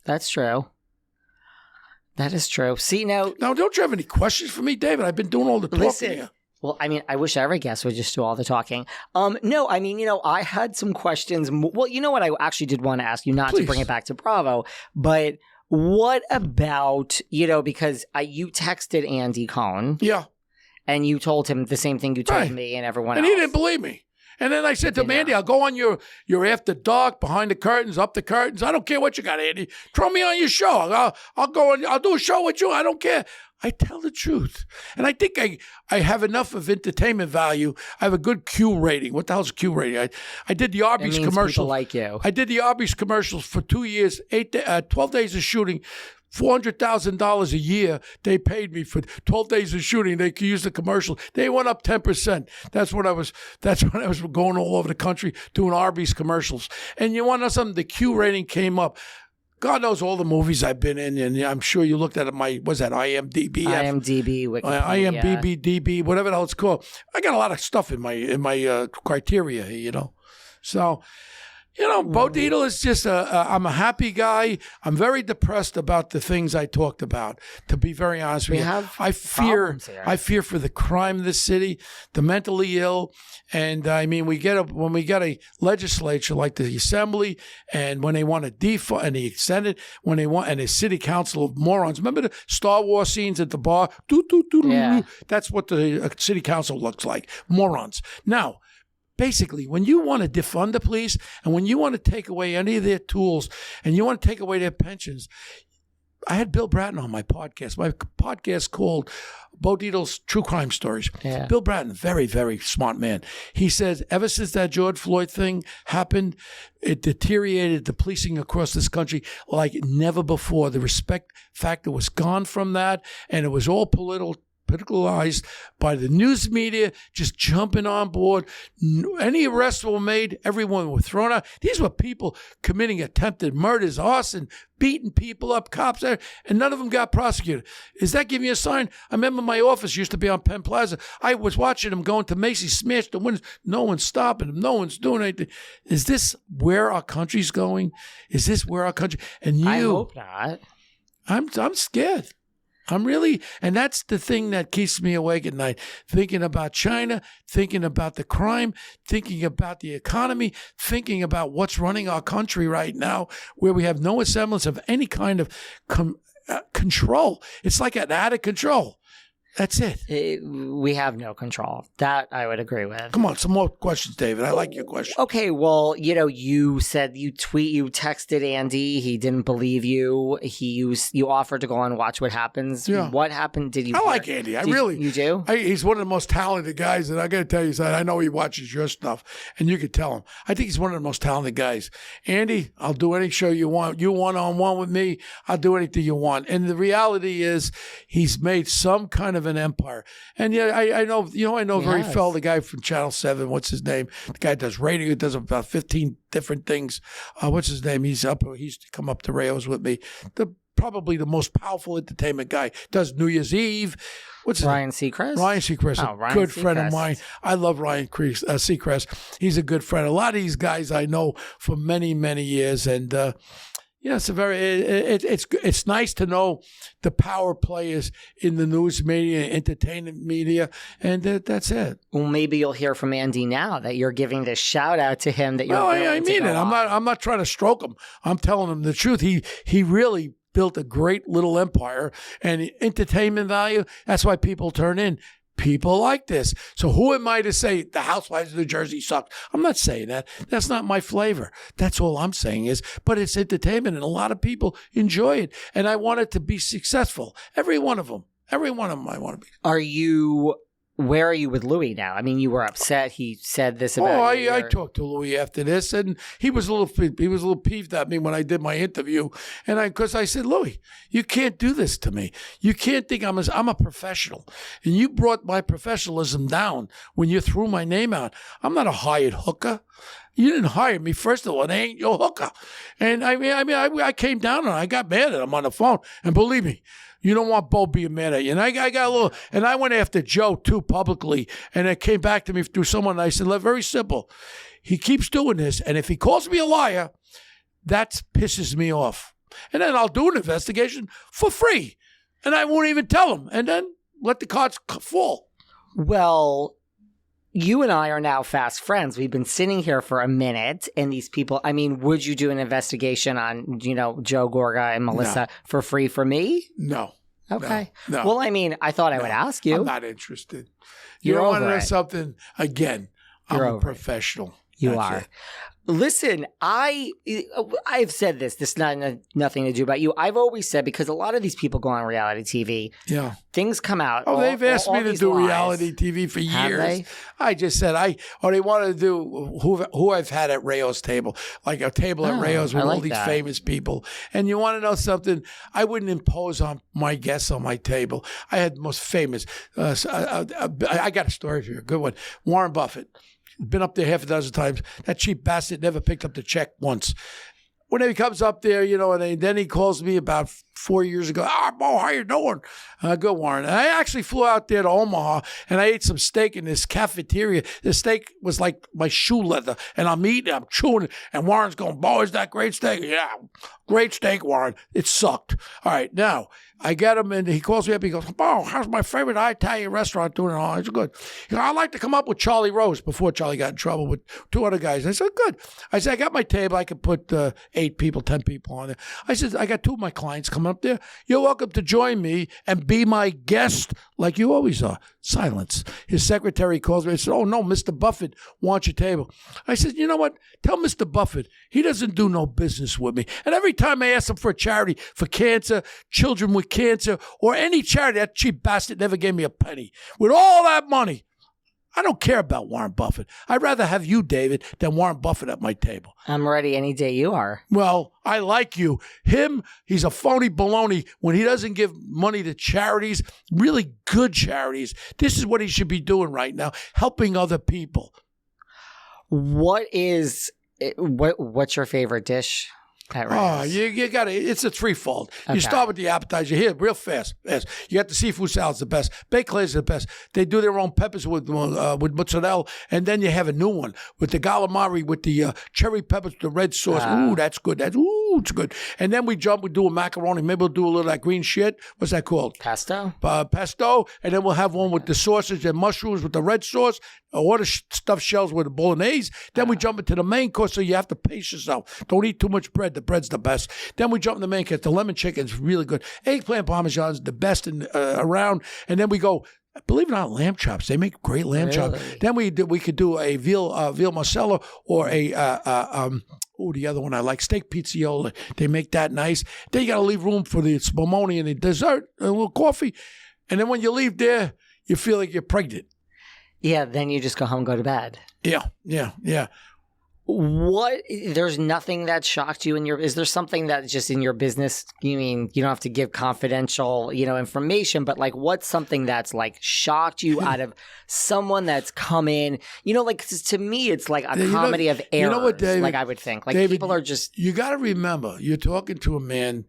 That's true. That is true. See, now, don't you have any questions for me, David? I've been doing all the talking here. Well, I mean, I wish every guest would just do all the talking. No, I mean, I had some questions. Well, you know what? I actually did want to ask you, not to bring it back to Bravo, but what about, because you texted Andy Cohen. Yeah. And you told him the same thing you told me and everyone else. And he didn't believe me. And then I said to him, Andy, I'll go on your after dark, behind the curtains, up the curtains. I don't care what you got, Andy. Throw me on your show. I'll go and I'll do a show with you. I don't care. I tell the truth. And I think I have enough of entertainment value. I have a good Q rating. What the hell's Q rating? I did the Arby's commercials. People like you. I did the Arby's commercials for 2 years, 12 days of shooting. $400,000 a year they paid me for 12 days of shooting. They could use the commercial. They went up 10%. That's when I was going all over the country doing Arby's commercials. And you want to know something? The Q rating came up. God knows all the movies I've been in, and I'm sure you looked at it. IMDb? IMDb, Wikipedia. IMDb, whatever the hell it's called. I got a lot of stuff in my criteria, So. Bo Dietl is just I'm a happy guy. I'm very depressed about the things I talked about, to be very honest with you. I fear for the crime in this city, the mentally ill. And I mean, when we get a legislature like the Assembly, and when they want to defund, and the Senate, when they want, and a city council of morons. Remember the Star Wars scenes at the bar? Yeah. That's what the city council looks like. Morons. Now, basically, when you want to defund the police and when you want to take away any of their tools and you want to take away their pensions, I had Bill Bratton on my podcast. My podcast called Bo Dietl's True Crime Stories. Yeah. Bill Bratton, very, very smart man. He says ever since that George Floyd thing happened, it deteriorated the policing across this country like never before. The respect factor was gone from that, and it was all politicalized by the news media, just jumping on board. Any arrests were made, everyone was thrown out. These were people committing attempted murders, arson, beating people up, cops, and none of them got prosecuted. Is that giving you a sign? I remember my office used to be on Penn Plaza. I was watching them going to Macy's, smash the windows. No one's stopping them. No one's doing anything. Is this where our country's going? Is this where our country? And you, I hope not. I'm scared. I'm really, and that's the thing that keeps me awake at night, thinking about China, thinking about the crime, thinking about the economy, thinking about what's running our country right now, where we have no semblance of any kind of control. It's like an out of control. That's it. We have no control. That I would agree with. Come on, some more questions, David. I like your questions. Okay, well, you said you texted Andy. He didn't believe you. You offered to go on Watch What Happens. Yeah. What happened? Did you? I like Andy. You do? He's one of the most talented guys, and I got to tell you, I know he watches your stuff, and you could tell him. I think he's one of the most talented guys. Andy, I'll do any show you want. You one-on-one with me, I'll do anything you want. And the reality is, he's made some kind of an empire. And yeah, I know, very well, the guy from Channel 7, what's his name? The guy does radio, does about 15 different things. What's his name? He used to come up to Rayos with me. Probably the most powerful entertainment guy. Does New Year's Eve. What's his Ryan name? Seacrest? Ryan Seacrest, good friend of mine. I love Ryan Seacrest. He's a good friend. A lot of these guys I know for many, many years, and it's nice to know the power players in the news media, entertainment media, and that's it. Well, maybe you'll hear from Andy now that you're giving this shout out to him. That you're. No, I mean it. I'm not trying to stroke him. I'm telling him the truth. He really built a great little empire, and entertainment value. That's why people turn in. People like this. So who am I to say the Housewives of New Jersey sucked? I'm not saying that. That's not my flavor. That's all I'm saying is, but it's entertainment, and a lot of people enjoy it. And I want it to be successful. Every one of them I want to be. Where are you with Louis now? I mean, you were upset. He said this about you. I talked to Louis after this, and he was a little peeved at me when I did my interview. And because I said, Louis, you can't do this to me. You can't think I'm a professional. And you brought my professionalism down when you threw my name out. I'm not a hired hooker. You didn't hire me, first of all. It ain't your hooker. And I came down and I got mad at him on the phone. And believe me, you don't want Bo being mad at you. And I got a little, and I went after Joe too publicly. And it came back to me through someone. And I said, very simple. He keeps doing this. And if he calls me a liar, that pisses me off. And then I'll do an investigation for free. And I won't even tell them. And then let the cards fall. Well, you and I are now fast friends. We've been sitting here for a minute, and these people, I mean, would you do an investigation on, Joe Gorga and Melissa for free for me? No. Okay. No. Well, I mean, I thought I would ask you. I'm not interested. You don't want to know something? Again, I'm a professional. You are. Listen, I've said this. This is nothing to do about you. I've always said, because a lot of these people go on reality TV. Yeah. Things come out. Oh, they've asked me to do reality TV for years. Have they? I just said they wanted to do who I've had at Rayo's table, like a table at Rayo's with all these famous people. And you want to know something? I wouldn't impose on my guests on my table. I had the most famous. I got a story for you, a good one. Warren Buffett. Been up there half a dozen times. That cheap bastard never picked up the check once. When he comes up there, and then he calls me about 4 years ago. Bo, how you doing? Good, Warren. And I actually flew out there to Omaha, and I ate some steak in this cafeteria. The steak was like my shoe leather, and I'm eating, I'm chewing it, and Warren's going, Bo, is that great steak? Yeah, great steak, Warren. It sucked. All right, now, I get him, and he calls me up. He goes, Bo, how's my favorite Italian restaurant doing? Oh, it's good. He goes, I'd like to come up with Charlie Rose before Charlie got in trouble with 2 other guys. I said, good. I said, I got my table. I could put 8 people, 10 people on there. I said, I got 2 of my clients coming up there. You're welcome to join me and be my guest like you always are. Silence. His secretary calls me and said, oh, no, Mr. Buffett wants your table. I said, you know what? Tell Mr. Buffett he doesn't do no business with me. And every time I ask him for a charity for cancer, children with cancer, or any charity, that cheap bastard never gave me a penny. With all that money, I don't care about Warren Buffett. I'd rather have you, David, than Warren Buffett at my table. I'm ready any day you are. Well, I like you. Him, he's a phony baloney when he doesn't give money to charities, really good charities. This is what he should be doing right now, helping other people. What's your favorite dish? Oh, you got to. It's a threefold. Okay. You start with the appetizer here, real fast. Yes, you got the seafood salad's the best. Baked clays are the best. They do their own peppers with mozzarella, and then you have a new one with the calamari with the cherry peppers, the red sauce. Ooh, that's good. It's good. And then we do a macaroni. Maybe we'll do a little of that green shit. What's that called? Pesto. Pesto, and then we'll have one with the sausage and mushrooms with the red sauce. Or the stuffed shells with the bolognese. Then we jump into the main course, so you have to pace yourself. Don't eat too much bread. The bread's the best. Then we jump in the main course. The lemon chicken's really good. Eggplant parmesan's the best around. And then we go, believe it or not, lamb chops. They make great lamb chops. Then we could do a veal marsala or the other one I like, steak pizzioli. They make that nice. Then you got to leave room for the spumoni and the dessert, a little coffee. And then when you leave there, you feel like you're pregnant. Yeah, then you just go home and go to bed. Yeah. There's nothing that shocked you is there something that's just in your business? You mean you don't have to give confidential, information, but like what's something that's like shocked you out of someone that's come in? To me, it's like a comedy of errors. You know what, David? Like I would think, like David, people are just. You got to remember, you're talking to a man